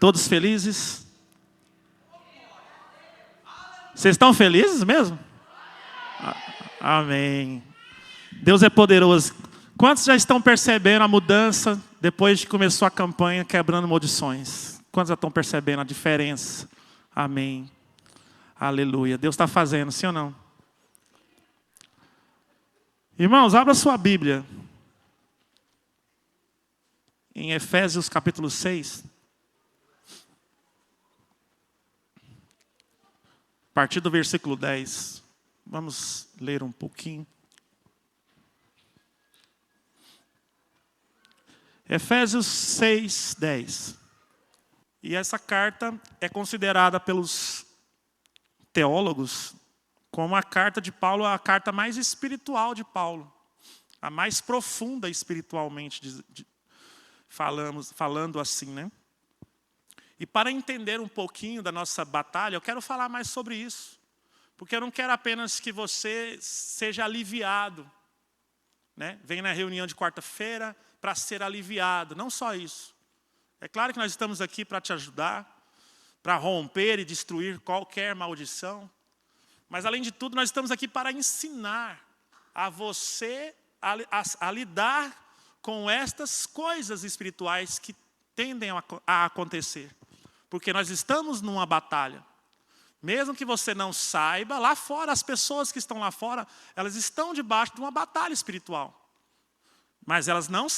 Todos felizes? Vocês estão felizes mesmo? Amém. Deus é poderoso. Quantos já estão percebendo a mudança depois que começou a campanha Quebrando Maldições? Quantos já estão percebendo a diferença? Amém. Aleluia. Deus está fazendo, sim ou não? Irmãos, abra sua Bíblia. Em Efésios capítulo 6. A partir do versículo 10. Vamos ler um pouquinho. Efésios 6, 10. E essa carta é considerada pelos teólogos como a carta de Paulo, a carta mais espiritual de Paulo. A mais profunda espiritualmente, falando assim, né? E para entender um pouquinho da nossa batalha, eu quero falar mais sobre isso. Porque eu não quero apenas que você seja aliviado, né? Vem na reunião de quarta-feira para ser aliviado. Não só isso. É claro que nós estamos aqui para te ajudar, para romper e destruir qualquer maldição. Mas, além de tudo, nós estamos aqui para ensinar a você a lidar com estas coisas espirituais que tendem a acontecer. Porque nós estamos numa batalha. Mesmo que você não saiba, lá fora, as pessoas que estão lá fora, elas estão debaixo de uma batalha espiritual. Mas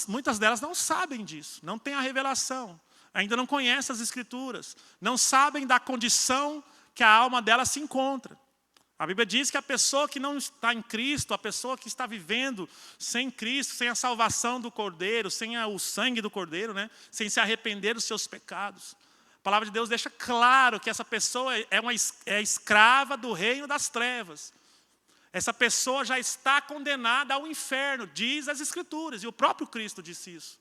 muitas delas não sabem disso, não têm a revelação, ainda não conhecem as Escrituras, não sabem da condição que a alma delas se encontra. A Bíblia diz que a pessoa que não está em Cristo, a pessoa que está vivendo sem Cristo, sem a salvação do Cordeiro, sem o sangue do Cordeiro, né? Sem se arrepender dos seus pecados. A palavra de Deus deixa claro que essa pessoa é escrava do reino das trevas. Essa pessoa já está condenada ao inferno, diz as Escrituras, e o próprio Cristo disse isso.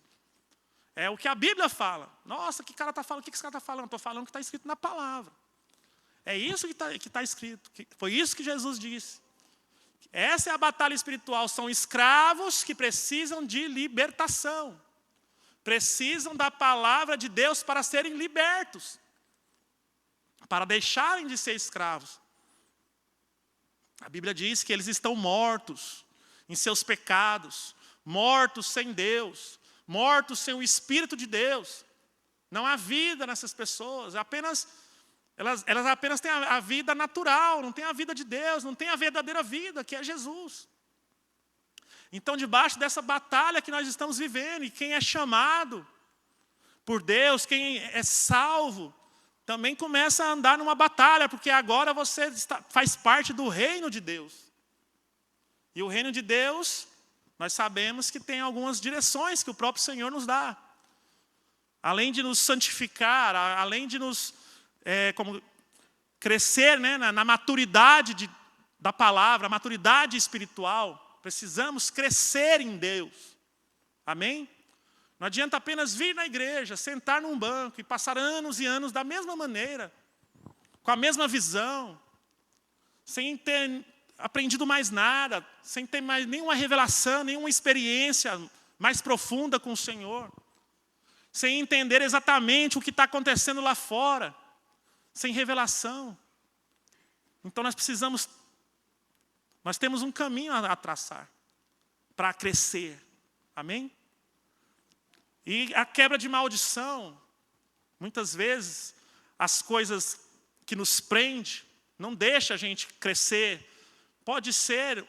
É o que a Bíblia fala. Nossa, que cara está falando? O que esse cara está falando? Estou falando o que está escrito na palavra. É isso que está escrito. Foi isso que Jesus disse. Essa é a batalha espiritual. São escravos que precisam de libertação. Precisam da palavra de Deus para serem libertos. Para deixarem de ser escravos. A Bíblia diz que eles estão mortos em seus pecados. Mortos sem Deus. Mortos sem o Espírito de Deus. Não há vida nessas pessoas. Elas apenas têm a vida natural, não têm a vida de Deus, não têm a verdadeira vida, que é Jesus. Então, debaixo dessa batalha que nós estamos vivendo, e quem é chamado por Deus, quem é salvo, também começa a andar numa batalha, porque agora você faz parte do reino de Deus. E o reino de Deus, nós sabemos que tem algumas direções que o próprio Senhor nos dá. Além de nos santificar, além de nos crescer, né, na maturidade da palavra, a maturidade espiritual, precisamos crescer em Deus. Amém? Não adianta apenas vir na igreja, sentar num banco e passar anos e anos da mesma maneira, com a mesma visão, sem ter aprendido mais nada, sem ter mais nenhuma revelação, nenhuma experiência mais profunda com o Senhor, sem entender exatamente o que está acontecendo lá fora, sem revelação. Então nós temos um caminho a traçar para crescer. Amém? E a quebra de maldição, muitas vezes, as coisas que nos prendem, não deixam a gente crescer. Pode ser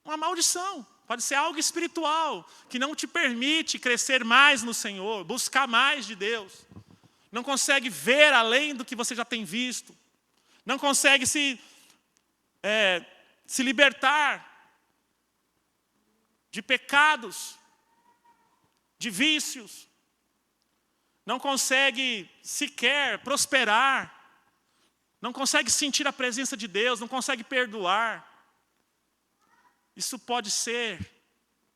uma maldição, pode ser algo espiritual, que não te permite crescer mais no Senhor, buscar mais de Deus. Não consegue ver além do que você já tem visto. Não consegue se libertar de pecados, de vícios. Não consegue sequer prosperar. Não consegue sentir a presença de Deus, não consegue perdoar. Isso pode ser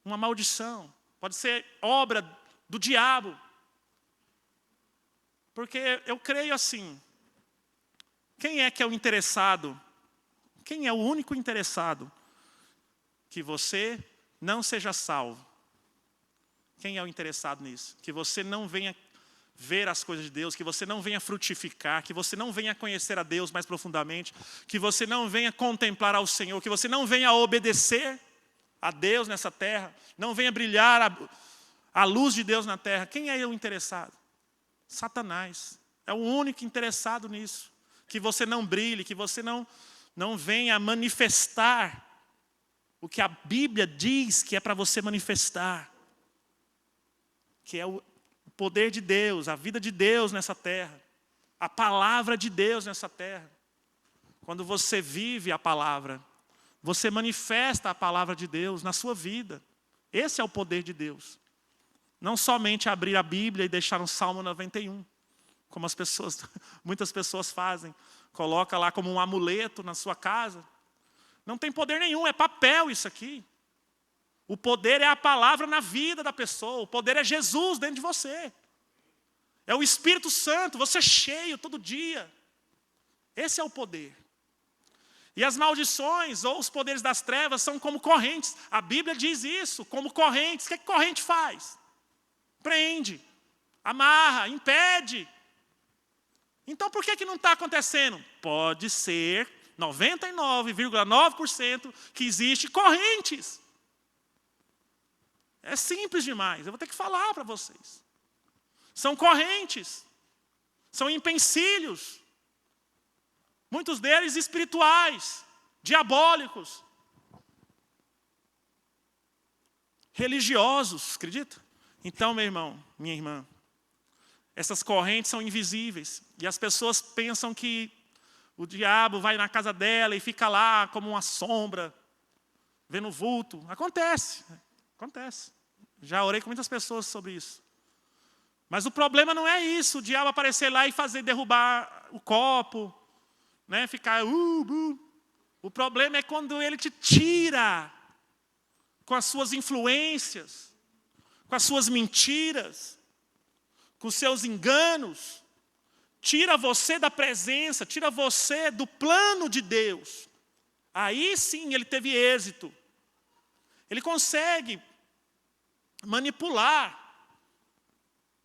uma maldição, pode ser obra do diabo. Porque eu creio assim, quem é o interessado? Quem é o único interessado que você não seja salvo? Quem é o interessado nisso? Que você não venha ver as coisas de Deus, que você não venha frutificar, que você não venha conhecer a Deus mais profundamente, que você não venha contemplar ao Senhor, que você não venha obedecer a Deus nessa terra, não venha brilhar a luz de Deus na terra. Quem é o interessado? Satanás. É o único interessado nisso. Que você não brilhe, que você não venha manifestar o que a Bíblia diz que é para você manifestar. Que é o poder de Deus, a vida de Deus nessa terra. A palavra de Deus nessa terra. Quando você vive a palavra, você manifesta a palavra de Deus na sua vida. Esse é o poder de Deus. Não somente abrir a Bíblia e deixar um Salmo 91, como muitas pessoas fazem. Coloca lá como um amuleto na sua casa. Não tem poder nenhum, é papel isso aqui. O poder é a palavra na vida da pessoa. O poder é Jesus dentro de você. É o Espírito Santo, você cheio todo dia. Esse é o poder. E as maldições ou os poderes das trevas são como correntes. A Bíblia diz isso, como correntes. O que corrente faz? Prende, amarra, impede. Então por que não está acontecendo? Pode ser 99,9% que existe correntes. É simples demais, eu vou ter que falar para vocês. São correntes, são empecilhos. Muitos deles espirituais, diabólicos, religiosos, acredita? Então, meu irmão, minha irmã, essas correntes são invisíveis. E as pessoas pensam que o diabo vai na casa dela e fica lá como uma sombra, vendo vulto. Acontece. Já orei com muitas pessoas sobre isso. Mas o problema não é isso, o diabo aparecer lá e derrubar o copo, né, ficar... O problema é quando ele te tira com as suas influências, com as suas mentiras, com os seus enganos, tira você da presença, tira você do plano de Deus. Aí sim ele teve êxito. Ele consegue manipular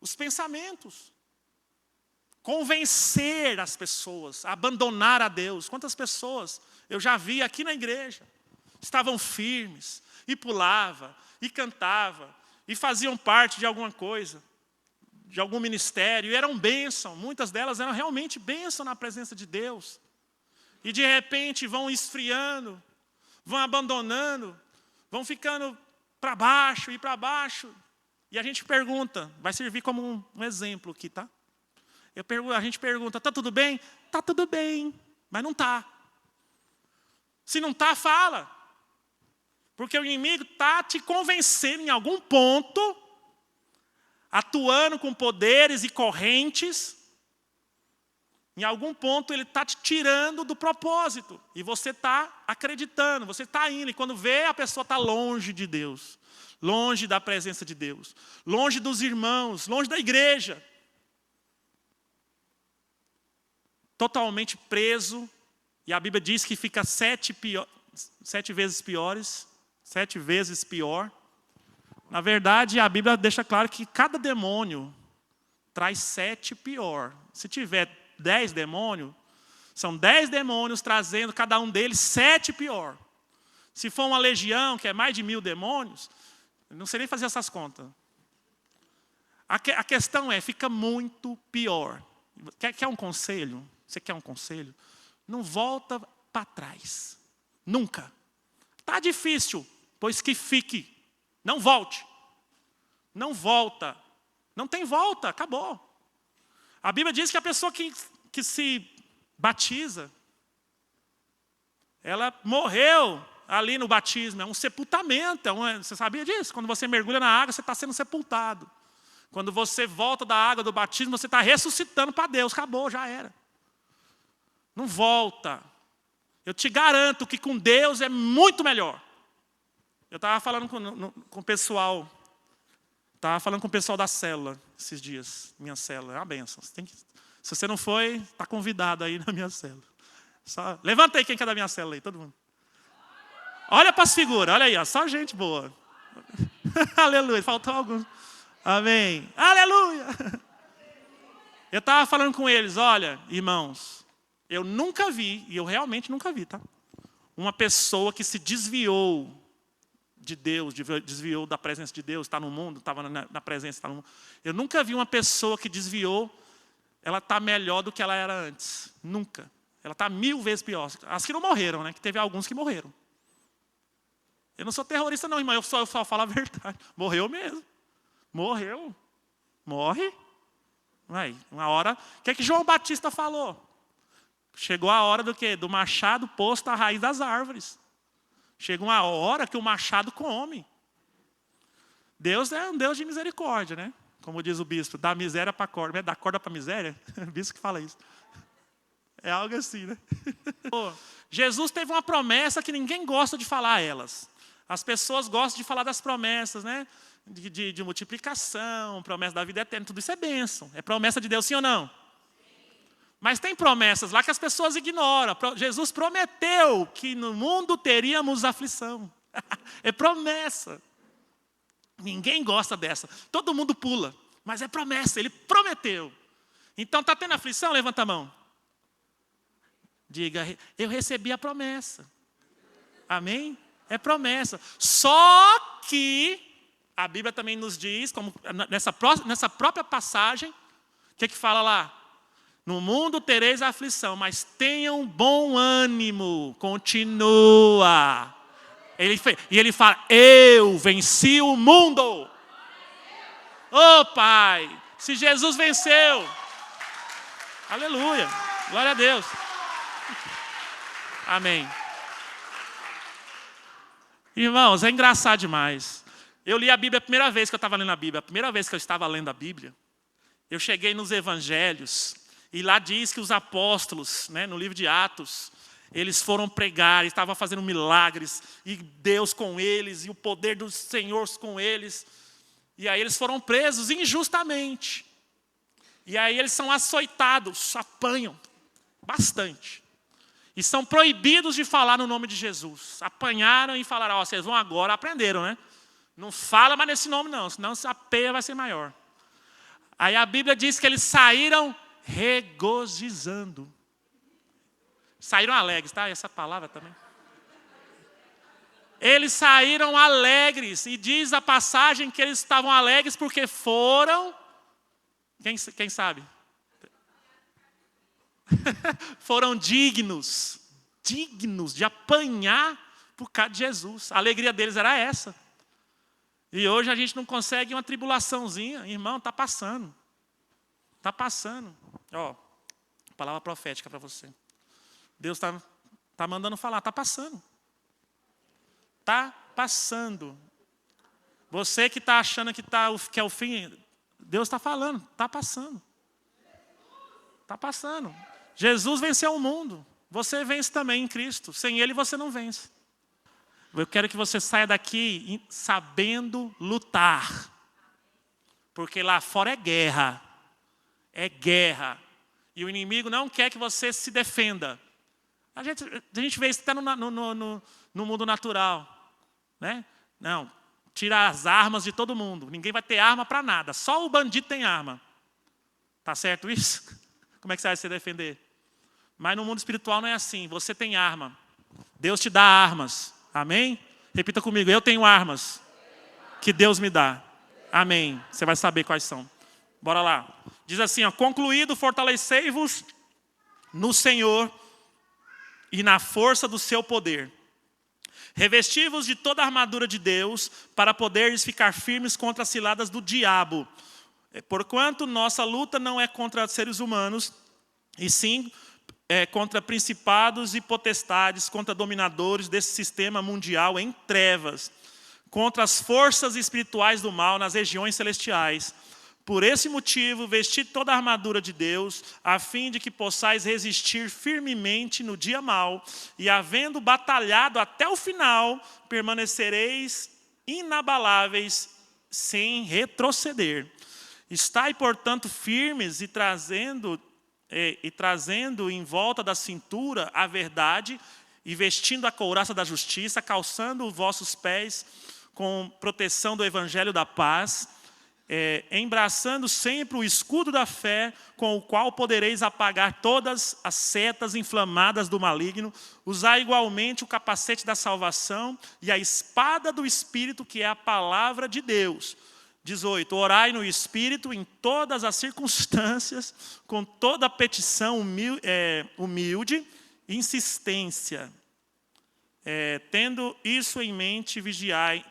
os pensamentos, convencer as pessoas a abandonar a Deus. Quantas pessoas eu já vi aqui na igreja, estavam firmes, e pulava, e cantava, e faziam parte de alguma coisa, de algum ministério, e eram bênção. Muitas delas eram realmente bênção na presença de Deus. E de repente vão esfriando, vão abandonando, vão ficando para baixo e para baixo. E a gente pergunta, vai servir como um exemplo aqui, tá? A gente pergunta, está tudo bem? Está tudo bem, mas não está. Se não está, fala. Porque o inimigo está te convencendo em algum ponto, atuando com poderes e correntes. Em algum ponto ele está te tirando do propósito. E você está acreditando, você está indo. E quando vê, a pessoa está longe de Deus. Longe da presença de Deus. Longe dos irmãos, longe da igreja. Totalmente preso. E a Bíblia diz que fica 7 vezes piores. 7 vezes pior. Na verdade, a Bíblia deixa claro que cada demônio traz 7 pior. Se tiver 10 demônios, são 10 demônios trazendo cada um deles 7 pior. Se for uma legião, que é mais de 1000 demônios, não sei nem fazer essas contas. A questão é, fica muito pior. Quer um conselho? Você quer um conselho? Não volta para trás. Nunca. Está difícil, pois que fique. Não volte. Não volta. Não tem volta, acabou. A Bíblia diz que a pessoa que se batiza, ela morreu ali no batismo. É um sepultamento. Você sabia disso? Quando você mergulha na água, você está sendo sepultado. Quando você volta da água do batismo, você está ressuscitando para Deus. Acabou, já era. Não volta. Eu te garanto que com Deus é muito melhor. Eu estava falando com o pessoal. Estava falando com o pessoal da célula esses dias. Minha célula é uma bênção. Se você não foi, está convidado aí na minha célula. Levanta aí quem quer da minha célula aí, todo mundo. Olha para as figuras, olha aí, ó, só gente boa. Aleluia, faltou algum. Amém. Aleluia. Eu estava falando com eles, olha, irmãos, eu nunca vi, e eu realmente nunca vi, tá? Uma pessoa que se desviou de Deus, desviou da presença de Deus, está no mundo, estava na presença, está no mundo. Eu nunca vi uma pessoa que desviou, ela está melhor do que ela era antes. Nunca. Ela está 1000 vezes pior. As que não morreram, né? Que teve alguns que morreram. Eu não sou terrorista não, irmão, eu só falo a verdade. Morreu mesmo. Morreu. Morre. Vai, uma hora. O que é que João Batista falou? Chegou a hora do quê? Do machado posto à raiz das árvores. Chega uma hora que o machado come. Deus é um Deus de misericórdia, né? Como diz o bispo, da miséria para a corda. Da corda para a miséria? É o bispo que fala isso. É algo assim, né? Jesus teve uma promessa que ninguém gosta de falar a elas. As pessoas gostam de falar das promessas, né? De multiplicação, promessa da vida eterna. Tudo isso é bênção. É promessa de Deus, sim ou não? Mas tem promessas lá que as pessoas ignoram. Jesus prometeu que no mundo teríamos aflição. É promessa. Ninguém gosta dessa. Todo mundo pula. Mas é promessa, ele prometeu. Então, está tendo aflição? Levanta a mão. Diga, eu recebi a promessa. Amém? É promessa. Só que a Bíblia também nos diz, como nessa própria passagem, o que fala lá? No mundo tereis aflição, mas tenham bom ânimo. Continua. E ele fala, eu venci o mundo. Oh, Pai, se Jesus venceu. Aleluia. Glória a Deus. Amém. Irmãos, é engraçado demais. Eu li a Bíblia a primeira vez que eu estava lendo a Bíblia. A primeira vez que eu estava lendo a Bíblia, eu cheguei nos Evangelhos. E lá diz que os apóstolos, né, no livro de Atos, eles foram pregar, estavam fazendo milagres, e Deus com eles, e o poder do Senhor com eles. E aí eles foram presos injustamente. E aí eles são açoitados, apanham bastante. E são proibidos de falar no nome de Jesus. Apanharam e falaram, ó, vocês vão agora, aprenderam, né? Não fala mais nesse nome não, senão a peia vai ser maior. Aí a Bíblia diz que eles saíram regozijando. Saíram alegres, tá? Essa palavra também. Eles saíram alegres. E diz a passagem que eles estavam alegres porque foram... Quem sabe? Foram dignos de apanhar por causa de Jesus. A alegria deles era essa. E hoje a gente não consegue uma tribulaçãozinha. Irmão, está passando. Está passando. Ó, palavra profética para você. Deus está mandando falar, está passando. Está passando. Você que está achando que é o fim, Deus está falando, está passando. Está passando. Jesus venceu o mundo. Você vence também em Cristo. Sem Ele você não vence. Eu quero que você saia daqui sabendo lutar. Porque lá fora é guerra. É guerra. E o inimigo não quer que você se defenda. A gente vê isso até no mundo natural. Né? Não, tira as armas de todo mundo. Ninguém vai ter arma para nada. Só o bandido tem arma. Tá certo isso? Como é que você vai se defender? Mas no mundo espiritual não é assim. Você tem arma. Deus te dá armas. Amém? Repita comigo. Eu tenho armas que Deus me dá. Amém. Você vai saber quais são. Bora lá. Diz assim, ó, concluído, fortalecei-vos no Senhor e na força do seu poder. Revesti-vos de toda a armadura de Deus para poderes ficar firmes contra as ciladas do diabo. Porquanto nossa luta não é contra seres humanos, e sim contra principados e potestades, contra dominadores desse sistema mundial em trevas, contra as forças espirituais do mal nas regiões celestiais. Por esse motivo, vesti toda a armadura de Deus, a fim de que possais resistir firmemente no dia mau, e havendo batalhado até o final, permanecereis inabaláveis, sem retroceder. Estai, portanto, firmes e trazendo em volta da cintura a verdade, e vestindo a couraça da justiça, calçando os vossos pés com proteção do evangelho da paz, embraçando sempre o escudo da fé, com o qual podereis apagar todas as setas inflamadas do maligno. Usar igualmente o capacete da salvação e a espada do Espírito, que é a palavra de Deus. 18. Orai no Espírito em todas as circunstâncias, com toda a petição humilde e insistência. Tendo isso em mente, vigiai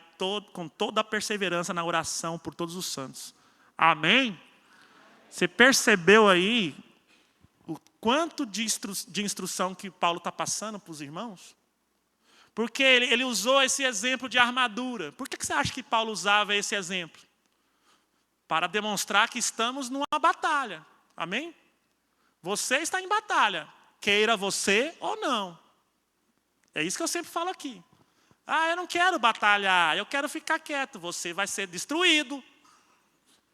com toda a perseverança na oração por todos os santos. Amém? Você percebeu aí o quanto de instrução que Paulo está passando para os irmãos? Porque ele usou esse exemplo de armadura. Por que você acha que Paulo usava esse exemplo? Para demonstrar que estamos numa batalha. Amém? Você está em batalha, queira você ou não. É isso que eu sempre falo aqui. Eu não quero batalhar, eu quero ficar quieto. Você vai ser destruído.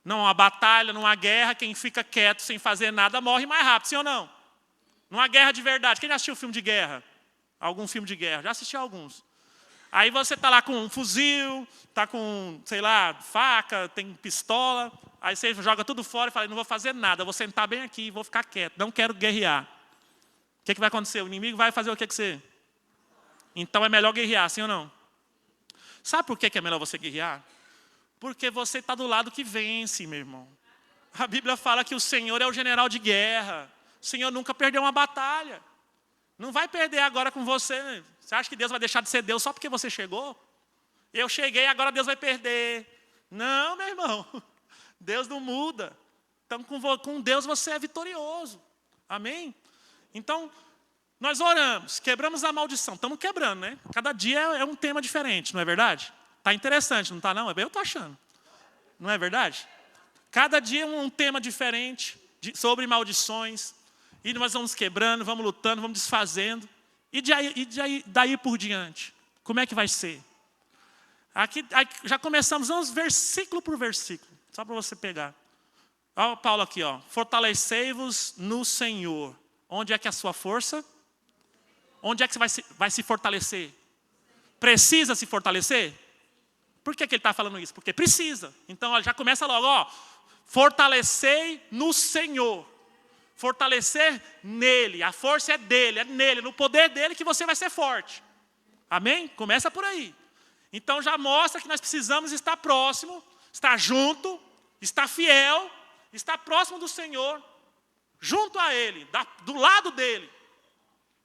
Numa batalha, numa guerra, quem fica quieto sem fazer nada morre mais rápido, sim ou não? Numa guerra de verdade. Quem já assistiu filme de guerra? Algum filme de guerra? Já assistiu alguns. Aí você está lá com um fuzil, está com, sei lá, faca, tem pistola. Aí você joga tudo fora e fala, não vou fazer nada, eu vou sentar bem aqui e vou ficar quieto. Não quero guerrear. O que vai acontecer? O inimigo vai fazer o que você? Então é melhor guerrear, sim ou não? Sabe por que é melhor você guerrear? Porque você está do lado que vence, meu irmão. A Bíblia fala que o Senhor é o general de guerra. O Senhor nunca perdeu uma batalha. Não vai perder agora com você. Você acha que Deus vai deixar de ser Deus só porque você chegou? Eu cheguei, agora Deus vai perder. Não, meu irmão. Deus não muda. Então, com Deus você é vitorioso. Amém? Então, nós oramos, quebramos a maldição. Estamos quebrando, né? Cada dia é um tema diferente, não é verdade? Está interessante, não está não? Eu estou achando. Não é verdade? Cada dia é um tema diferente sobre maldições. E nós vamos quebrando, vamos lutando, vamos desfazendo. E daí por diante? Como é que vai ser? Aqui já começamos, vamos versículo por versículo. Só para você pegar. Olha o Paulo aqui, ó. Fortalecei-vos no Senhor. Onde é que é a sua força? Onde é que você vai se fortalecer? Precisa se fortalecer? Por que ele está falando isso? Porque precisa. Então, ó, já começa logo, ó. Fortalecei no Senhor. Fortalecer nele. A força é dele, é nele, no poder dele que você vai ser forte. Amém? Começa por aí. Então já mostra que nós precisamos estar próximo, estar junto, estar fiel, estar próximo do Senhor, junto a Ele, do lado dele.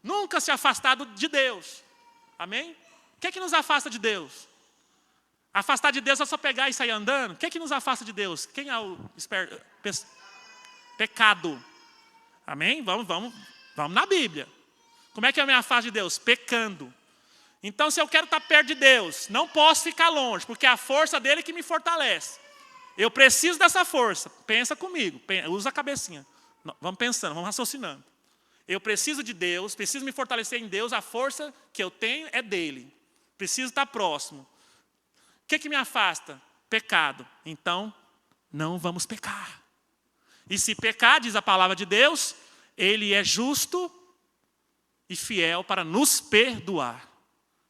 Nunca se afastar de Deus. Amém? O que é que nos afasta de Deus? Afastar de Deus é só pegar e sair andando? O que é que nos afasta de Deus? Quem é o pecado? Amém? Vamos na Bíblia. Como é que eu me afasto de Deus? Pecando. Então, se eu quero estar perto de Deus, não posso ficar longe, porque é a força dele que me fortalece. Eu preciso dessa força. Pensa comigo, usa a cabecinha. Vamos pensando, vamos raciocinando. Eu preciso de Deus, preciso me fortalecer em Deus, a força que eu tenho é dele. Preciso estar próximo. O que me afasta? Pecado. Então, não vamos pecar. E se pecar, diz a palavra de Deus, ele é justo e fiel para nos perdoar.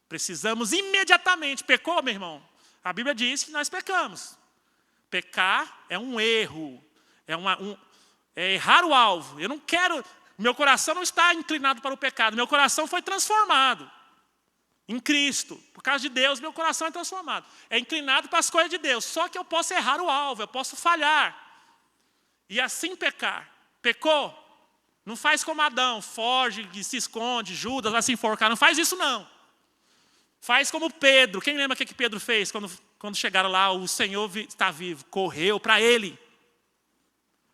Precisamos imediatamente. Pecou, meu irmão? A Bíblia diz que nós pecamos. Pecar é um erro. É errar o alvo. Eu não quero... Meu coração não está inclinado para o pecado. Meu coração foi transformado em Cristo. Por causa de Deus, meu coração é transformado. É inclinado para as coisas de Deus. Só que eu posso errar o alvo. Eu posso falhar. E assim pecar. Pecou? Não faz como Adão. Foge, se esconde. Judas vai se enforcar. Não faz isso, não. Faz como Pedro. Quem lembra o que Pedro fez quando chegaram lá? O Senhor está vivo. Correu para ele.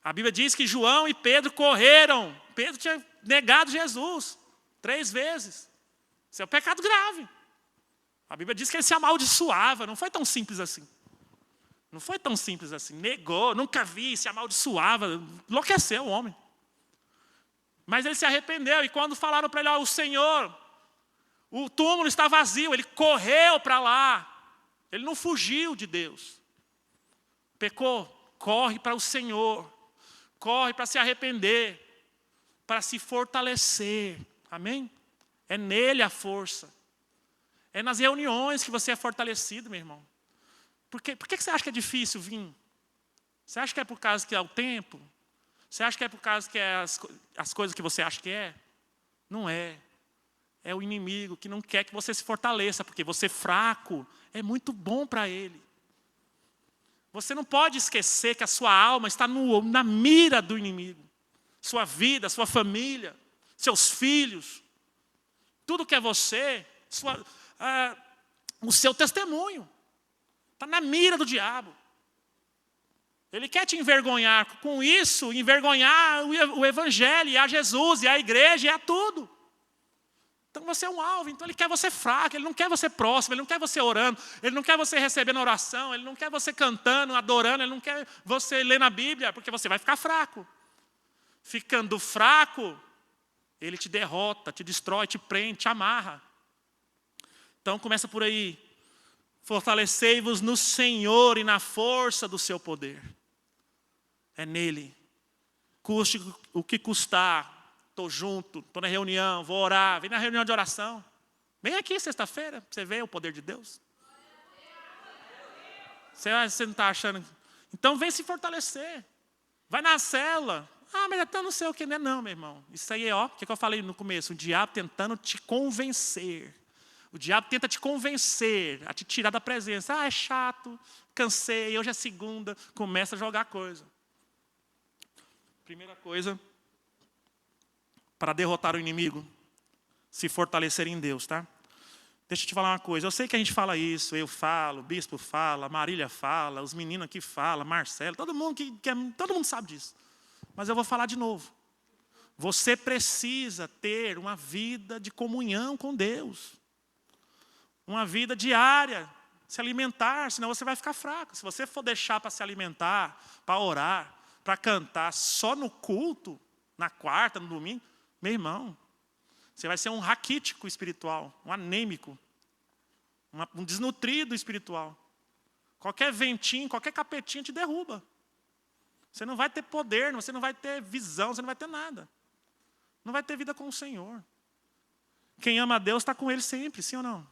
A Bíblia diz que João e Pedro correram. Pedro tinha negado Jesus 3 vezes. Isso é um pecado grave. A Bíblia diz que ele se amaldiçoava. Não foi tão simples assim. Não foi tão simples assim. Negou, nunca vi, se amaldiçoava. Enlouqueceu o homem. Mas ele se arrependeu. E quando falaram para ele, ó, o Senhor, o túmulo está vazio, ele correu para lá. Ele não fugiu de Deus. Pecou, corre para o Senhor. Corre para se arrepender. Para se fortalecer. Amém? É nele a força. É nas reuniões que você é fortalecido, meu irmão. Por que você acha que é difícil vir? Você acha que é por causa que é o tempo? Você acha que é por causa que é as coisas que você acha que é? Não é. É o inimigo que não quer que você se fortaleça, porque você fraco é muito bom para ele. Você não pode esquecer que a sua alma está na mira do inimigo. Sua vida, sua família, seus filhos, tudo que é você, o seu testemunho, está na mira do diabo. Ele quer te envergonhar. Com isso, envergonhar o evangelho, e a Jesus, e a igreja, e a tudo. Então você é um alvo. Então ele quer você fraco, ele não quer você próximo, ele não quer você orando, ele não quer você recebendo oração, ele não quer você cantando, adorando, ele não quer você lendo a Bíblia, porque você vai ficar fraco. Ficando fraco, ele te derrota, te destrói, te prende, te amarra. Então começa por aí. Fortalecei-vos no Senhor e na força do seu poder. É nele. Custe o que custar. Estou junto, estou na reunião, vou orar. Vem na reunião de oração. Vem aqui sexta-feira, você vê o poder de Deus. Você não está achando? Então vem se fortalecer. Vai na célula. Mas até não sei o que, né? Não, meu irmão. Isso aí é, o que eu falei no começo. O diabo tentando te convencer. O diabo tenta te convencer, a te tirar da presença. É chato, cansei, hoje é segunda. Começa a jogar coisa. Primeira coisa, para derrotar o inimigo, se fortalecer em Deus, tá? Deixa eu te falar uma coisa. Eu sei que a gente fala isso, eu falo, o bispo fala, a Marília fala, os meninos aqui falam, Marcelo, todo mundo todo mundo sabe disso. Mas eu vou falar de novo. Você precisa ter uma vida de comunhão com Deus. Uma vida diária, se alimentar, senão você vai ficar fraco. Se você for deixar para se alimentar, para orar, para cantar só no culto, na quarta, no domingo, meu irmão, você vai ser um raquítico espiritual, um anêmico, um desnutrido espiritual. Qualquer ventinho, qualquer capetinho te derruba. Você não vai ter poder, você não vai ter visão, você não vai ter nada. Não vai ter vida com o Senhor. Quem ama a Deus está com Ele sempre, sim ou não?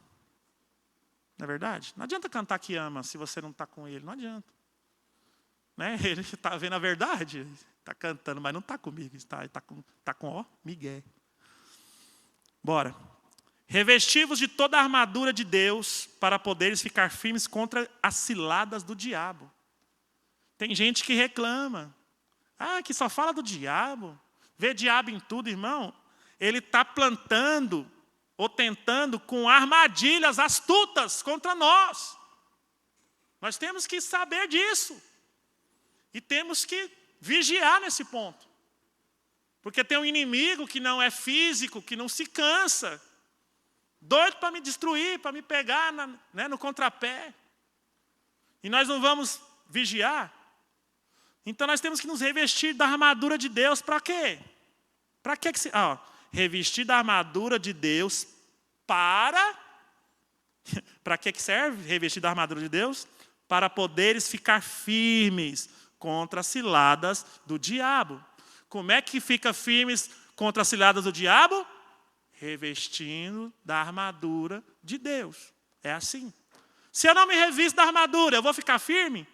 Não é verdade? Não adianta cantar que ama se você não está com Ele, não adianta. Né? Ele está vendo a verdade, está cantando, mas não está comigo, está com Miguel. Bora. Revesti-vos de toda a armadura de Deus para poderes ficar firmes contra as ciladas do diabo. Tem gente que reclama. Que só fala do diabo. Vê diabo em tudo, irmão. Ele está plantando ou tentando com armadilhas astutas contra nós. Nós temos que saber disso. E temos que vigiar nesse ponto. Porque tem um inimigo que não é físico, que não se cansa. Doido para me destruir, para me pegar no contrapé. E nós não vamos vigiar. Então nós temos que nos revestir da armadura de Deus. Para quê? Para quê que se... revestir da armadura de Deus para... Para que serve revestir da armadura de Deus? Para poderes ficar firmes contra as ciladas do diabo. Como é que fica firmes contra as ciladas do diabo? Revestindo da armadura de Deus. É assim. Se eu não me revisto da armadura, eu vou ficar firme?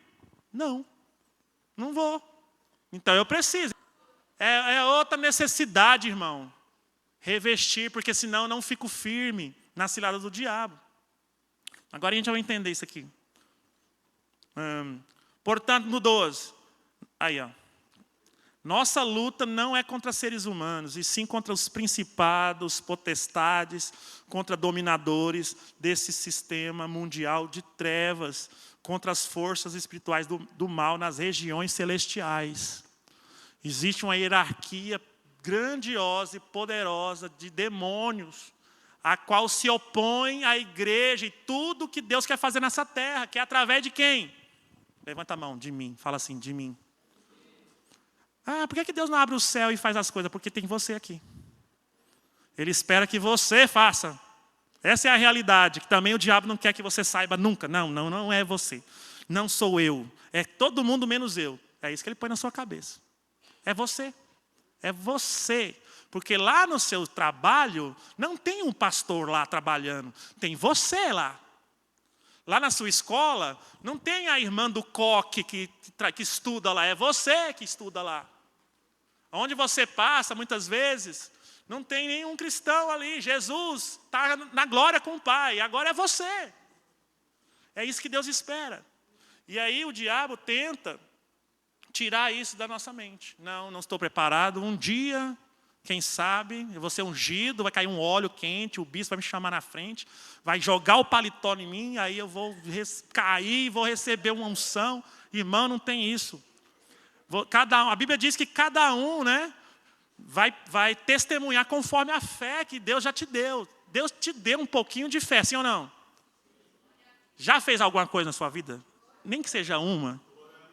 Não. Não vou. Então eu preciso. É outra necessidade, irmão. Revestir, porque senão eu não fico firme na cilada do diabo. Agora a gente vai entender isso aqui. Portanto, no 12. Aí, ó. Nossa luta não é contra seres humanos, e sim contra os principados, potestades, contra dominadores desse sistema mundial de trevas, contra as forças espirituais do mal nas regiões celestiais. Existe uma hierarquia grandiosa e poderosa de demônios, a qual se opõe à igreja e tudo que Deus quer fazer nessa terra, que é através de quem? Levanta a mão, de mim. Fala assim, de mim. Por que Deus não abre o céu e faz as coisas? Porque tem você aqui. Ele espera que você faça. Essa é a realidade, que também o diabo não quer que você saiba nunca. Não é você. Não sou eu. É todo mundo menos eu. É isso que ele põe na sua cabeça. É você. É você. Porque lá no seu trabalho, não tem um pastor lá trabalhando. Tem você lá. Lá na sua escola, não tem a irmã do coque que estuda lá, é você que estuda lá. Onde você passa, muitas vezes, não tem nenhum cristão ali. Jesus está na glória com o Pai, agora é você. É isso que Deus espera. E aí o diabo tenta tirar isso da nossa mente. Não estou preparado. Um dia, quem sabe, eu vou ser ungido, vai cair um óleo quente, o bispo vai me chamar na frente, vai jogar o paletó em mim, aí eu vou cair, vou receber uma unção. Irmão, não tem isso. A Bíblia diz que cada um, né, vai testemunhar conforme a fé que Deus já te deu. Deus te deu um pouquinho de fé, sim ou não? Já fez alguma coisa na sua vida? Nem que seja uma.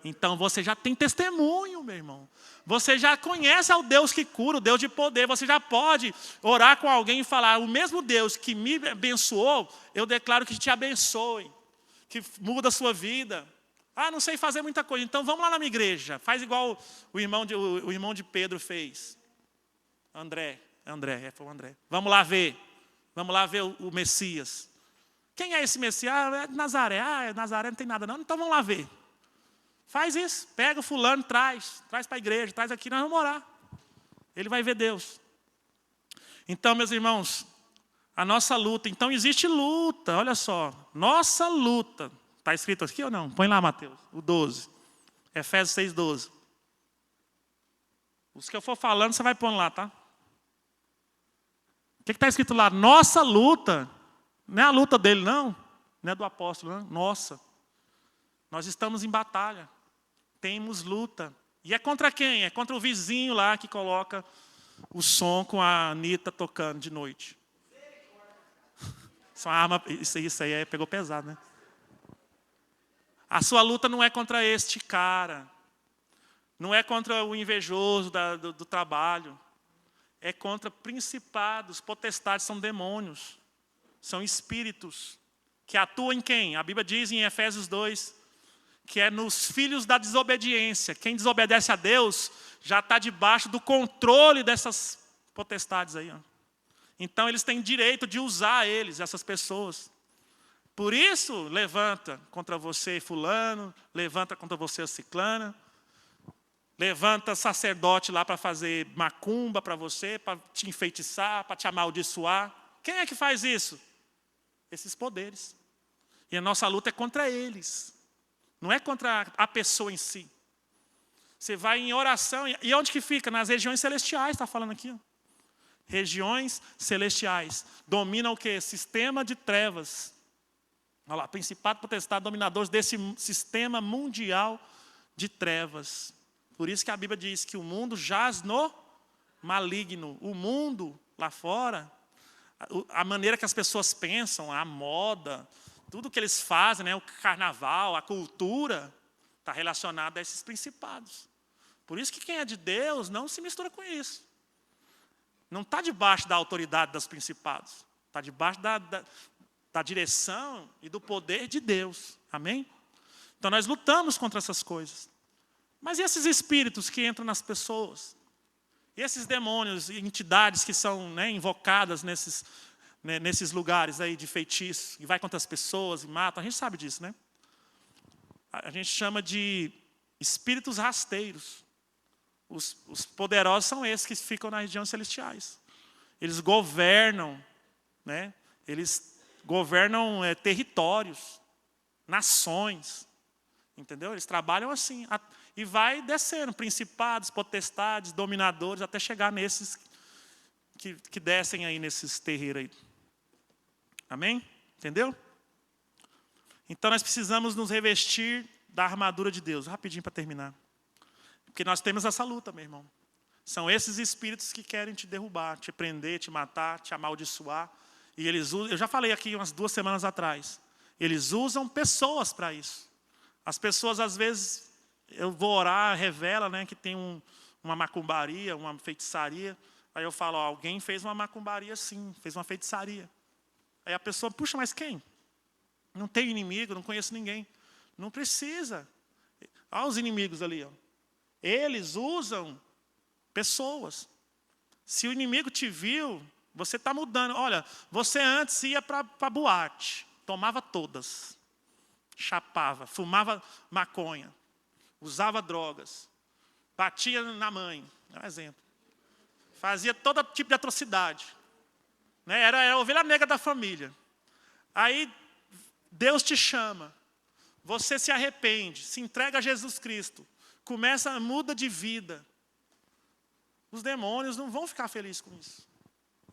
Então você já tem testemunho, meu irmão. Você já conhece ao Deus que cura, o Deus de poder. Você já pode orar com alguém e falar: o mesmo Deus que me abençoou, eu declaro que te abençoe, que muda a sua vida. Ah, não sei fazer muita coisa, então vamos lá na minha igreja. Faz igual o irmão de Pedro fez. Foi o André. Vamos lá ver o Messias. Quem é esse Messias? Ah, é de Nazaré. Ah, Nazaré não tem nada não, então vamos lá ver. Faz isso, pega o fulano, traz para a igreja, traz aqui, nós vamos orar. Ele vai ver Deus. Então, meus irmãos, a nossa luta, então existe luta, olha só, nossa luta. Está escrito aqui ou não? Põe lá, Mateus, o 12. Efésios 6, 12. Os que eu for falando, você vai pondo lá, tá? O que está escrito lá? Nossa luta. Não é a luta dele, não. Não é do apóstolo, não. Nossa. Nós estamos em batalha. Temos luta. E é contra quem? É contra o vizinho lá que coloca o som com a Anitta tocando de noite. Isso é uma arma, isso aí pegou pesado, né? A sua luta não é contra este cara. Não é contra o invejoso do trabalho. É contra principados, potestades, são demônios. São espíritos que atuam em quem? A Bíblia diz em Efésios 2, que é nos filhos da desobediência. Quem desobedece a Deus já está debaixo do controle dessas potestades aí. Ó. Então eles têm direito de usar essas pessoas. Por isso, levanta contra você fulano, levanta contra você ciclana, levanta sacerdote lá para fazer macumba para você, para te enfeitiçar, para te amaldiçoar. Quem é que faz isso? Esses poderes. E a nossa luta é contra eles. Não é contra a pessoa em si. Você vai em oração. E onde que fica? Nas regiões celestiais, está falando aqui. Ó. Regiões celestiais. Domina o quê? Sistema de trevas. Olha lá, principado, potestade, dominadores desse sistema mundial de trevas. Por isso que a Bíblia diz que o mundo jaz no maligno. O mundo lá fora, a maneira que as pessoas pensam, a moda, tudo que eles fazem, né, o carnaval, a cultura, está relacionado a esses principados. Por isso que quem é de Deus não se mistura com isso. Não está debaixo da autoridade dos principados. Está debaixo da direção e do poder de Deus. Amém? Então nós lutamos contra essas coisas. Mas e esses espíritos que entram nas pessoas? E esses demônios e entidades que são, né, invocadas nesses lugares aí de feitiço, e vai contra as pessoas e matam, a gente sabe disso, né? A gente chama de espíritos rasteiros. Os poderosos são esses que ficam nas regiões celestiais. Eles governam, né? Eles governam territórios, nações, entendeu? Eles trabalham assim, e vai descendo, principados, potestades, dominadores, até chegar nesses que descem aí nesses terreiros aí. Amém? Entendeu? Então nós precisamos nos revestir da armadura de Deus. Rapidinho para terminar. Porque nós temos essa luta, meu irmão. São esses espíritos que querem te derrubar, te prender, te matar, te amaldiçoar. E eles usam, eu já falei aqui umas 2 semanas atrás, eles usam pessoas para isso. As pessoas, às vezes, eu vou orar, revela, né, que tem uma macumbaria, uma feitiçaria. Aí eu falo, ó, alguém fez uma macumbaria sim, fez uma feitiçaria. Aí a pessoa, puxa, mas quem? Não tenho inimigo, não conheço ninguém. Não precisa. Olha os inimigos ali. Ó. Eles usam pessoas. Se o inimigo te viu, você está mudando. Olha, você antes ia para boate, tomava todas. chapava, fumava maconha, usava drogas, batia na mãe, é um exemplo. Fazia todo tipo de atrocidade. Né? Era a ovelha negra da família. Aí Deus te chama, você se arrepende, se entrega a Jesus Cristo, muda de vida. Os demônios não vão ficar felizes com isso.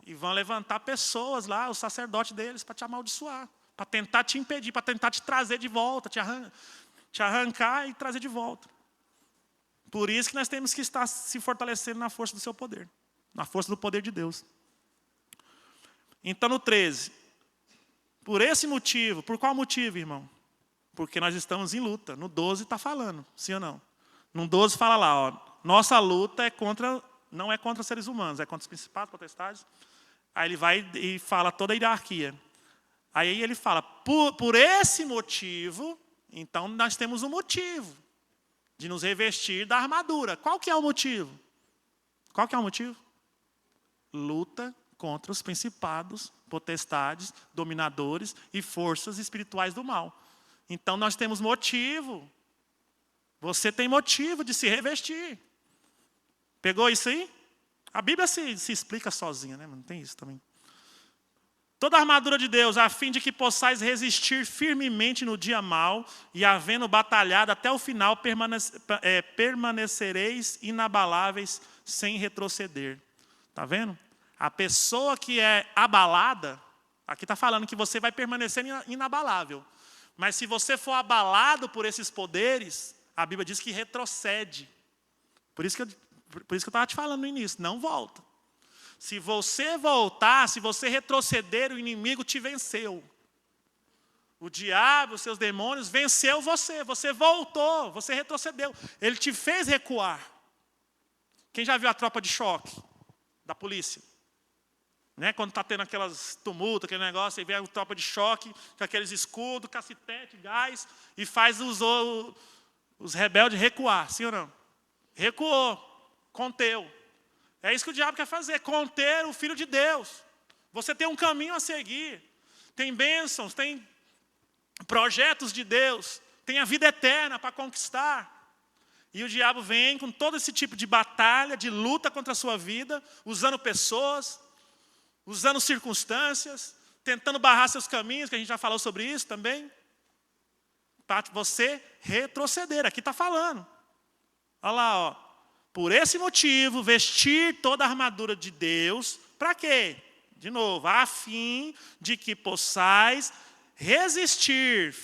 E vão levantar pessoas lá, o sacerdote deles, para te amaldiçoar, para tentar te impedir, para tentar te trazer de volta, te arrancar e trazer de volta. Por isso que nós temos que estar se fortalecendo na força do seu poder, na força do poder de Deus. Então, no 13, por esse motivo, por qual motivo, irmão? Porque nós estamos em luta. No 12 está falando, sim ou não? No 12 fala lá, ó, nossa luta não é contra seres humanos, é contra os principados, potestades. Aí ele vai e fala toda a hierarquia. Aí ele fala, por esse motivo, então nós temos um motivo de nos revestir da armadura. Qual que é o motivo? Qual que é o motivo? Luta contra os principados, potestades, dominadores e forças espirituais do mal. Então nós temos motivo. Você tem motivo de se revestir. Pegou isso aí? A Bíblia se explica sozinha, né? Não tem isso também. Toda a armadura de Deus, a fim de que possais resistir firmemente no dia mau, e havendo batalhado até o final, permanecereis inabaláveis, sem retroceder. Está vendo? A pessoa que é abalada, aqui está falando que você vai permanecer inabalável. Mas se você for abalado por esses poderes, a Bíblia diz que retrocede. Por isso que eu estava te falando no início, não volta. Se você voltar, se você retroceder, o inimigo te venceu. O diabo, os seus demônios, venceu você. Você voltou, você retrocedeu. Ele te fez recuar. Quem já viu a tropa de choque da polícia? Né? Quando está tendo aquelas tumultos, aquele negócio, aí vem a tropa de choque, com aqueles escudos, cacetete, gás, e faz os rebeldes recuar, sim ou não? Recuou, conteu. É isso que o diabo quer fazer, conter o Filho de Deus. Você tem um caminho a seguir, tem bênçãos, tem projetos de Deus, tem a vida eterna para conquistar. E o diabo vem com todo esse tipo de batalha, de luta contra a sua vida, usando pessoas, usando circunstâncias, tentando barrar seus caminhos, que a gente já falou sobre isso também, para você retroceder. Aqui está falando. Olha lá, ó. Por esse motivo, vestir toda a armadura de Deus, para quê? De novo, a fim de que possais resistir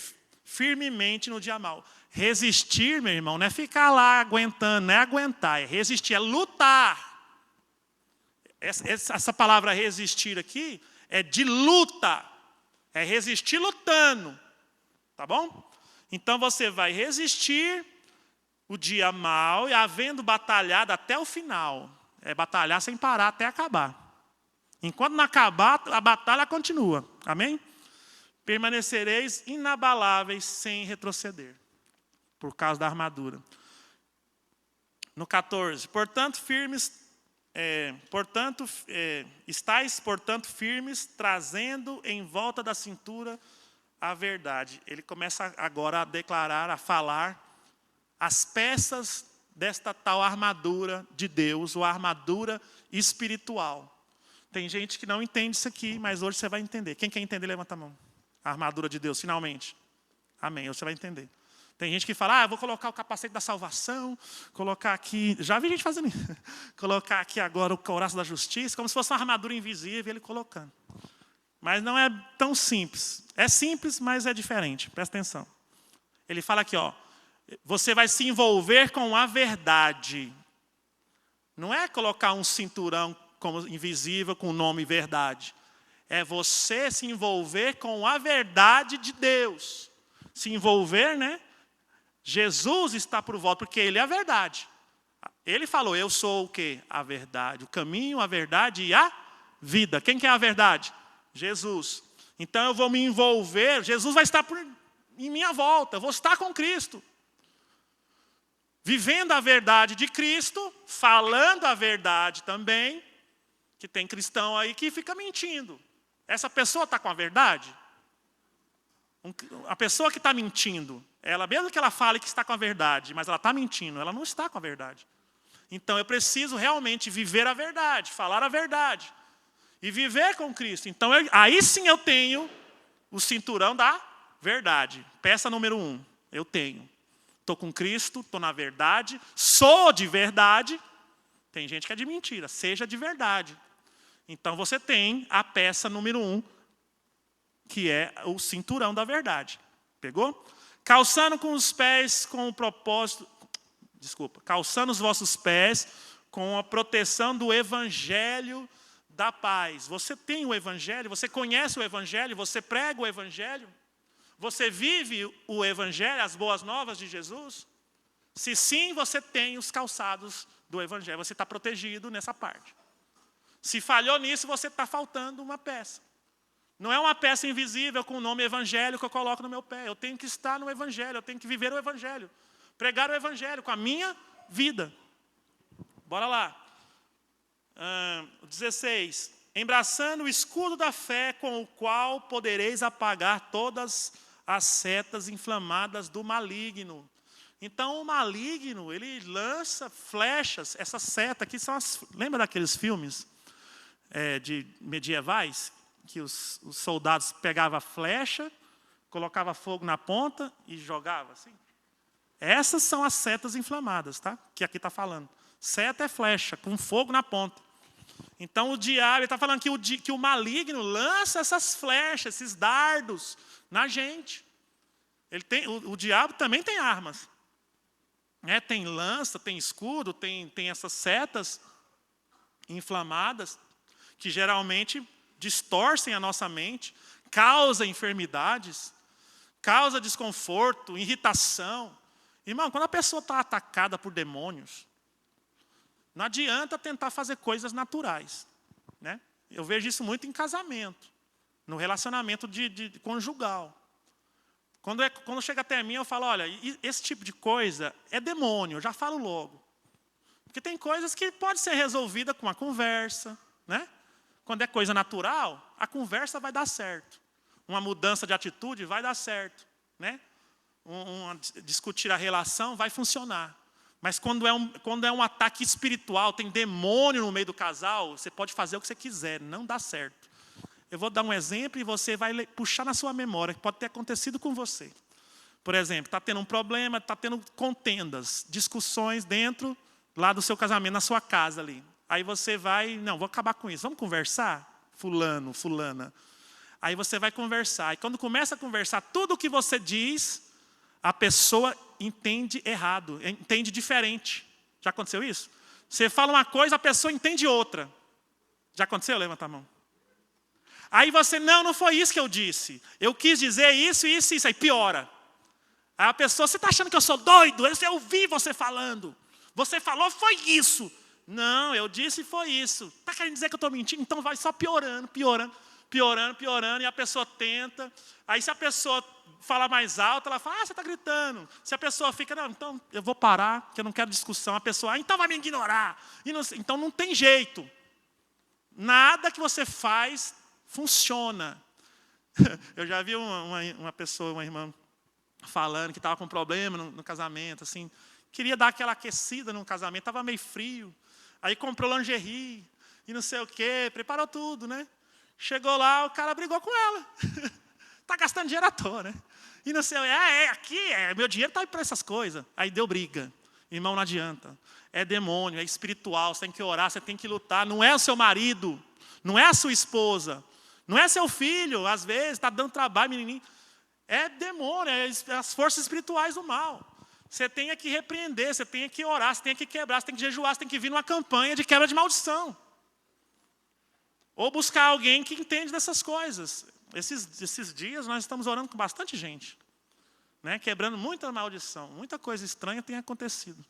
firmemente no dia mau. Resistir, meu irmão, não é ficar lá aguentando, não é aguentar, é resistir, é lutar. Essa palavra resistir aqui é de luta. É resistir lutando. Tá bom? Então você vai resistir o dia mau e havendo batalhado até o final. É batalhar sem parar até acabar. Enquanto não acabar, a batalha continua. Amém? Permanecereis inabaláveis sem retroceder. Por causa da armadura. No 14. Estais, portanto, firmes, trazendo em volta da cintura a verdade. Ele começa agora a declarar, a falar as peças desta tal armadura de Deus, ou armadura espiritual. Tem gente que não entende isso aqui, mas hoje você vai entender. Quem quer entender, levanta a mão. A armadura de Deus, finalmente. Amém, hoje você vai entender. Tem gente que fala, eu vou colocar o capacete da salvação, colocar aqui, já vi gente fazendo isso, colocar aqui agora o couraço da justiça, como se fosse uma armadura invisível, ele colocando. Mas não é tão simples. É simples, mas é diferente, presta atenção. Ele fala aqui, ó, você vai se envolver com a verdade. Não é colocar um cinturão como invisível com o nome verdade. É você se envolver com a verdade de Deus. Se envolver, né? Jesus está por volta, porque Ele é a verdade. Ele falou, eu sou o quê? A verdade, o caminho, a verdade e a vida. Quem que é a verdade? Jesus. Então eu vou me envolver, Jesus vai estar em minha volta, eu vou estar com Cristo. Vivendo a verdade de Cristo, falando a verdade também, que tem cristão aí que fica mentindo. Essa pessoa está com a verdade? A pessoa que está mentindo, ela mesmo que ela fale que está com a verdade, mas ela está mentindo, ela não está com a verdade. Então eu preciso realmente viver a verdade, falar a verdade. E viver com Cristo. Então aí sim eu tenho o cinturão da verdade. Peça número 1, eu tenho. Estou com Cristo, estou na verdade, sou de verdade. Tem gente que é de mentira, seja de verdade. Então você tem a peça número 1, que é o cinturão da verdade. Pegou? Calçando com os pés com o propósito... calçando os vossos pés com a proteção do evangelho da paz. Você tem o evangelho, você conhece o evangelho, você prega o evangelho, você vive o evangelho, as boas novas de Jesus? Se sim, você tem os calçados do evangelho, você está protegido nessa parte. Se falhou nisso, você está faltando uma peça. Não é uma peça invisível com o nome evangelho que eu coloco no meu pé. Eu tenho que estar no evangelho, eu tenho que viver o evangelho. Pregar o evangelho com a minha vida. Bora lá. 16. Embraçando o escudo da fé com o qual podereis apagar todas as setas inflamadas do maligno. Então o maligno, ele lança flechas. Essa seta aqui são as... Lembra daqueles filmes de medievais? Que os soldados pegavam a flecha, colocavam fogo na ponta e jogavam assim? Essas são as setas inflamadas, tá? Que aqui está falando. Seta é flecha, com fogo na ponta. Então o diabo está falando que o maligno lança essas flechas, esses dardos na gente. O diabo também tem armas. Tem lança, tem escudo, tem essas setas inflamadas, que geralmente distorcem a nossa mente, causa enfermidades, causa desconforto, irritação. Irmão, quando a pessoa está atacada por demônios, não adianta tentar fazer coisas naturais. Né? Eu vejo isso muito em casamento, no relacionamento de conjugal. Quando chega até mim, eu falo, olha, esse tipo de coisa é demônio, eu já falo logo. Porque tem coisas que pode ser resolvida com a conversa, né? Quando é coisa natural, a conversa vai dar certo. Uma mudança de atitude vai dar certo. Né? Discutir a relação vai funcionar. Mas quando é um ataque espiritual, tem demônio no meio do casal, você pode fazer o que você quiser, não dá certo. Eu vou dar um exemplo e você vai puxar na sua memória, que pode ter acontecido com você. Por exemplo, está tendo um problema, está tendo contendas, discussões dentro lá do seu casamento, na sua casa ali. Aí você vai, não, vou acabar com isso, vamos conversar? Fulano, fulana. Aí você vai conversar. E quando começa a conversar, tudo o que você diz, a pessoa entende errado, entende diferente. Já aconteceu isso? Você fala uma coisa, a pessoa entende outra. Já aconteceu? Levanta a mão. Aí você, não foi isso que eu disse. Eu quis dizer isso, isso, isso. Aí piora. Aí a pessoa, você está achando que eu sou doido? Eu ouvi você falando. Você falou, foi isso. Não, eu disse foi isso. Está querendo dizer que eu estou mentindo? Então vai só piorando, piorando, piorando, piorando. E a pessoa tenta. Aí se a pessoa fala mais alto, ela fala, você está gritando. Se a pessoa fica, não, então eu vou parar, porque eu não quero discussão. A pessoa, então vai me ignorar. Então não tem jeito. Nada que você faz funciona. Eu já vi uma pessoa, uma irmã, falando que estava com problema no casamento, assim. Queria dar aquela aquecida no casamento, estava meio frio. Aí comprou lingerie e não sei o quê, preparou tudo, né? Chegou lá, o cara brigou com ela. Está gastando dinheiro à toa, né? E não sei, meu dinheiro está para essas coisas. Aí deu briga. Irmão, não adianta. É demônio, é espiritual, você tem que orar, você tem que lutar. Não é o seu marido, não é a sua esposa, não é seu filho, às vezes está dando trabalho, menininho. É demônio, é as forças espirituais do mal. Você tem que repreender, você tem que orar, você tem que quebrar, você tem que jejuar, você tem que vir numa campanha de quebra de maldição. Ou buscar alguém que entende dessas coisas. Esses dias nós estamos orando com bastante gente, né? Quebrando muita maldição, muita coisa estranha tem acontecido.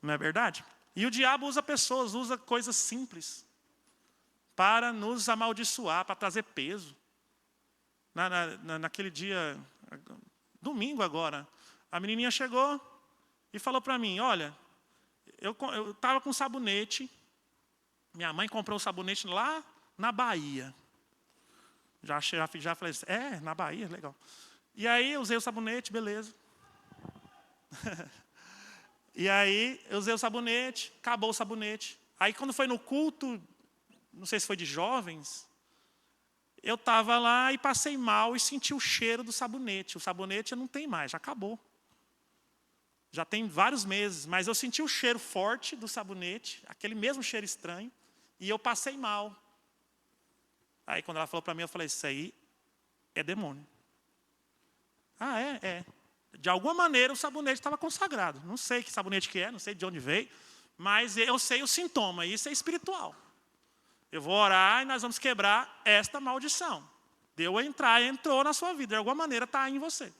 Não é verdade? E o diabo usa pessoas, usa coisas simples para nos amaldiçoar, para trazer peso. Naquele dia, domingo agora, a menininha chegou e falou para mim, olha, eu estava com sabonete, minha mãe comprou um sabonete lá na Bahia. Já falei assim, na Bahia, legal. E aí, eu usei o sabonete, beleza. E aí, eu usei o sabonete, acabou o sabonete. Aí, quando foi no culto, não sei se foi de jovens, eu estava lá e passei mal e senti o cheiro do sabonete. O sabonete não tem mais, já acabou. Já tem vários meses, mas eu senti o cheiro forte do sabonete, aquele mesmo cheiro estranho, e eu passei mal. Aí, quando ela falou para mim, eu falei, isso aí é demônio. Ah, é. De alguma maneira, o sabonete estava consagrado. Não sei que sabonete que é, não sei de onde veio, mas eu sei o sintoma, isso é espiritual. Eu vou orar e nós vamos quebrar esta maldição. Deu a entrar, entrou na sua vida, de alguma maneira está em você.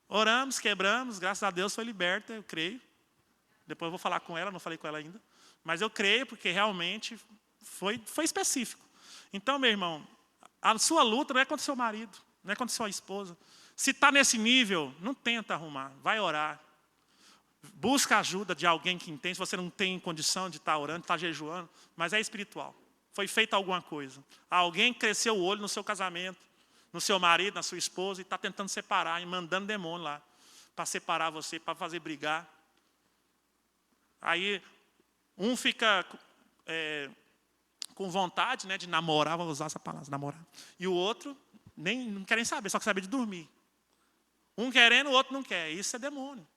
Oramos, quebramos, graças a Deus foi liberta, eu creio. Depois eu vou falar com ela, não falei com ela ainda. Mas eu creio porque realmente foi específico. Então, meu irmão, a sua luta não é contra o seu marido, não é contra a sua esposa. Se está nesse nível, não tenta arrumar, vai orar. Busca ajuda de alguém que entende, se você não tem condição de estar orando, está jejuando, mas é espiritual. Foi feita alguma coisa. Alguém cresceu o olho no seu casamento, no seu marido, na sua esposa, e está tentando separar, e mandando demônio lá, para separar você, para fazer brigar. Aí, um fica com vontade, né, de namorar, vou usar essa palavra, namorar. E o outro não quer nem saber, só quer saber de dormir. Um querendo, o outro não quer. Isso é demônio.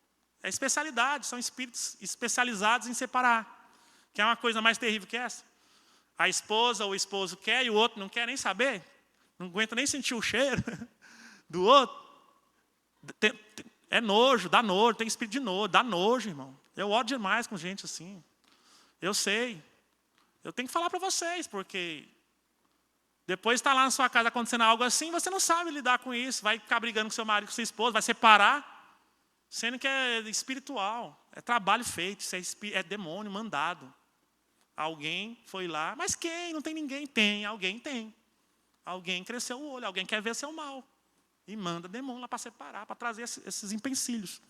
É especialidade, são espíritos especializados em separar. Quer uma coisa mais terrível que essa? A esposa ou o esposo quer e o outro não quer nem saber. Não aguenta nem sentir o cheiro do outro. É nojo, dá nojo, tem espírito de nojo, dá nojo, irmão. Eu ódio demais com gente assim. Eu sei. Eu tenho que falar para vocês, porque depois está lá na sua casa acontecendo algo assim, você não sabe lidar com isso, vai ficar brigando com seu marido, com sua esposa, vai separar, sendo que é espiritual, é trabalho feito, isso é demônio mandado. Alguém foi lá, mas quem? Não tem ninguém. Tem, alguém tem. Alguém cresceu o olho, alguém quer ver seu mal. E manda demônio lá para separar, para trazer esses empecilhos.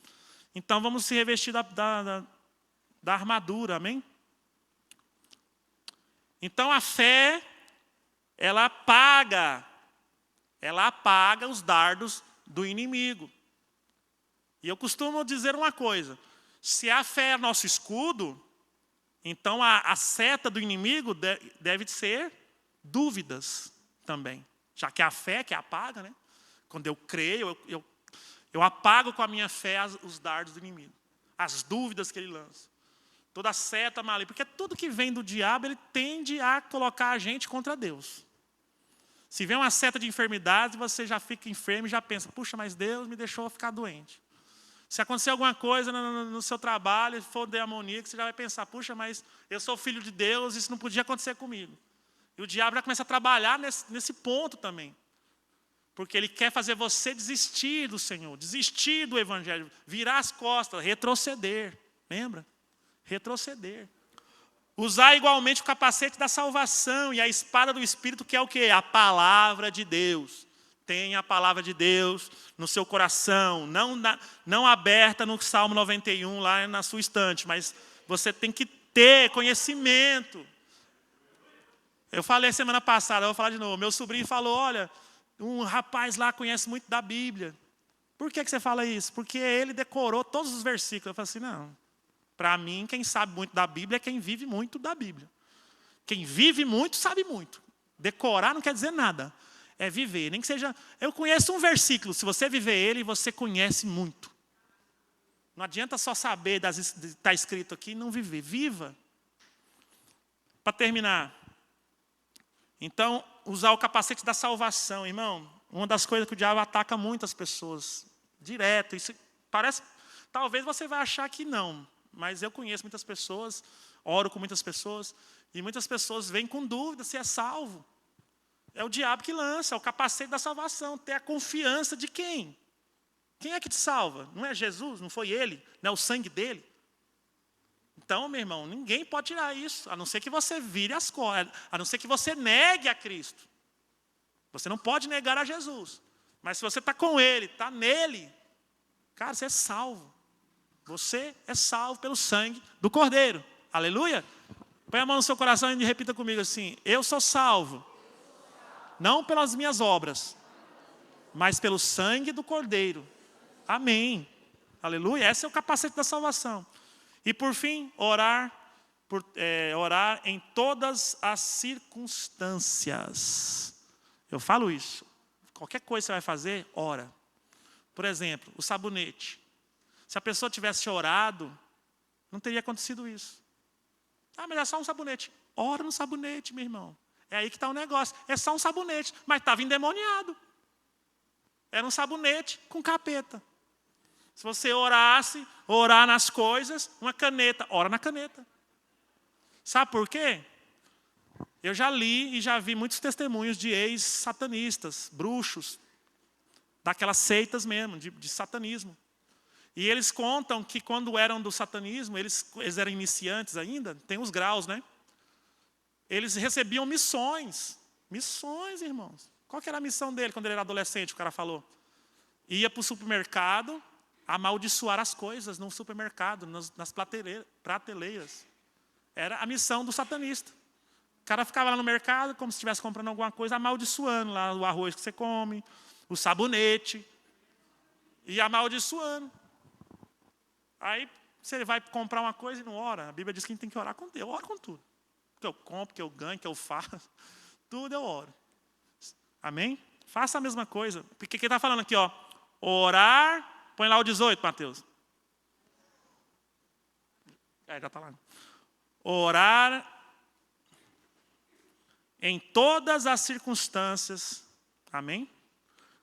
Então vamos se revestir da armadura, amém? Então a fé, ela apaga os dardos do inimigo. E eu costumo dizer uma coisa, se a fé é nosso escudo, então a seta do inimigo deve ser dúvidas também. Já que a fé que apaga, né? Quando eu creio, eu apago com a minha fé os dardos do inimigo. As dúvidas que ele lança. Toda seta maligna. Porque tudo que vem do diabo, ele tende a colocar a gente contra Deus. Se vem uma seta de enfermidade, você já fica enfermo e já pensa, puxa, mas Deus me deixou ficar doente. Se acontecer alguma coisa no seu trabalho, for demoníaco, você já vai pensar, puxa, mas eu sou filho de Deus, isso não podia acontecer comigo. E o diabo já começa a trabalhar nesse ponto também. Porque ele quer fazer você desistir do Senhor, desistir do Evangelho, virar as costas, retroceder. Lembra? Retroceder. Usar igualmente o capacete da salvação e a espada do Espírito, que é o quê? A palavra de Deus. Tenha a palavra de Deus no seu coração, não aberta no Salmo 91, lá na sua estante, mas você tem que ter conhecimento. Eu falei semana passada, eu vou falar de novo. Meu sobrinho falou, olha, um rapaz lá conhece muito da Bíblia. Por que você fala isso? Porque ele decorou todos os versículos. Eu falei assim, não. Para mim, quem sabe muito da Bíblia é quem vive muito da Bíblia. Quem vive muito, sabe muito. Decorar não quer dizer nada. É viver. Nem que seja... Eu conheço um versículo. Se você viver ele, você conhece muito. Não adianta só saber está escrito aqui e não viver. Viva. Para terminar. Então, usar o capacete da salvação, irmão. Uma das coisas que o diabo ataca muito as pessoas. Direto. Isso parece... Talvez você vai achar que não. Mas eu conheço muitas pessoas, oro com muitas pessoas, e muitas pessoas vêm com dúvida se é salvo. É o diabo que lança, é o capacete da salvação. Ter a confiança de quem? Quem é que te salva? Não é Jesus? Não foi ele? Não é o sangue dele? Então, meu irmão, ninguém pode tirar isso, a não ser que você vire as costas, a não ser que você negue a Cristo. Você não pode negar a Jesus. Mas se você está com ele, está nele, cara, você é salvo. Você é salvo pelo sangue do Cordeiro. Aleluia? Põe a mão no seu coração e repita comigo assim, eu sou salvo Não pelas minhas obras, mas pelo sangue do Cordeiro. Amém. Aleluia. Esse é o capacete da salvação. E por fim, orar em todas as circunstâncias. Eu falo isso. Qualquer coisa que você vai fazer, ora. Por exemplo, o sabonete. Se a pessoa tivesse orado, não teria acontecido isso. Ah, mas é só um sabonete. Ora no sabonete, meu irmão. É aí que está o negócio. É só um sabonete, mas estava endemoniado. Era um sabonete com capeta. Se você orar nas coisas, uma caneta, ora na caneta. Sabe por quê? Eu já li e já vi muitos testemunhos de ex-satanistas, bruxos, daquelas seitas mesmo, de satanismo. E eles contam que quando eram do satanismo, eles eram iniciantes ainda, tem os graus, né? Eles recebiam missões. Missões, irmãos. Qual que era a missão dele quando ele era adolescente, o cara falou? Ia para o supermercado, amaldiçoar as coisas no supermercado, nas prateleiras. Era a missão do satanista. O cara ficava lá no mercado, como se estivesse comprando alguma coisa, amaldiçoando lá o arroz que você come, o sabonete, e amaldiçoando. Aí você vai comprar uma coisa e não ora. A Bíblia diz que a gente tem que orar com Deus. Eu oro com tudo. Que eu compro, que eu ganho, que eu faço, tudo eu oro. Amém? Faça a mesma coisa. Porque quem está falando aqui, ó, orar, põe lá o 18, Mateus. Já está lá. Orar em todas as circunstâncias, amém?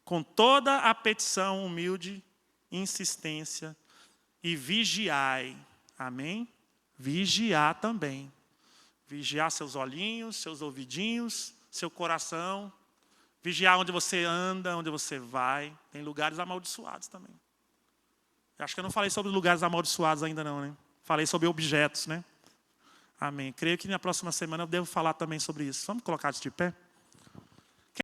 Com toda a petição humilde, insistência, e vigiai, amém? Vigiar também. Vigiar seus olhinhos, seus ouvidinhos, seu coração. Vigiar onde você anda, onde você vai. Tem lugares amaldiçoados também. Eu acho que eu não falei sobre lugares amaldiçoados ainda não, né? Falei sobre objetos, né? Amém. Creio que na próxima semana eu devo falar também sobre isso. Vamos colocar de pé?